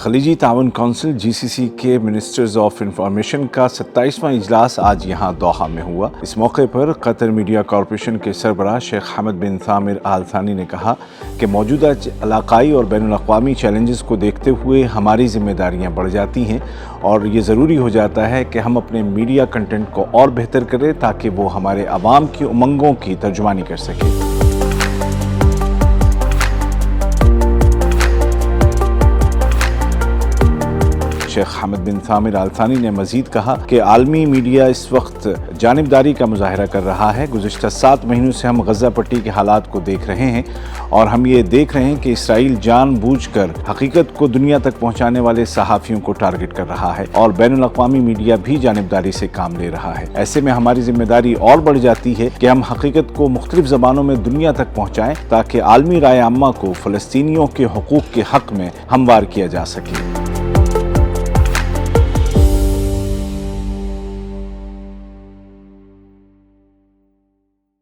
खलीजी ताउन council GCC के ministers of information का 27वां इजलास आज यहाँ दोहा में हुआ। इस मौके पर कतर मीडिया कॉरपोरेशन के सरबराह शेख हमद बिन थामिर आल थानी ने कहा कि मौजूदा इलाकाई और बैनुल अक़वामी चैलेंजेस को देखते हुए हमारी जिम्मेदारियाँ बढ़ जाती हैं और ये ज़रूरी हो जाता है कि हम अपने मीडिया कंटेंट को और बेहतर करें ताकि वो हमारे अवाम की उमंगों की तर्जुमानी कर सके। शेख हमद बिन थामिर आल थानी ने मजीद कहा कि आलमी मीडिया इस वक्त जानिबदारी का मुजाहरा कर रहा है। गुज़िश्ता 7 महीनों से हम गज़ा पट्टी के हालात को देख रहे हैं और हम ये देख रहे हैं कि इसराइल जानबूझकर हकीकत को दुनिया तक पहुँचाने वाले सहाफ़ियों को टारगेट कर रहा है और बैनुल अक़वामी मीडिया भी जानिबदारी से काम ले रहा है। ऐसे में हमारी जिम्मेदारी और बढ़ जाती है कि हम हकीकत को मुख्तलिफ ज़बानों में दुनिया तक पहुँचाएँ ताकि आलमी राय आम्मा को फ़लस्तीनियों के हुकूक़ के हक़ में हमवार किया जा सके।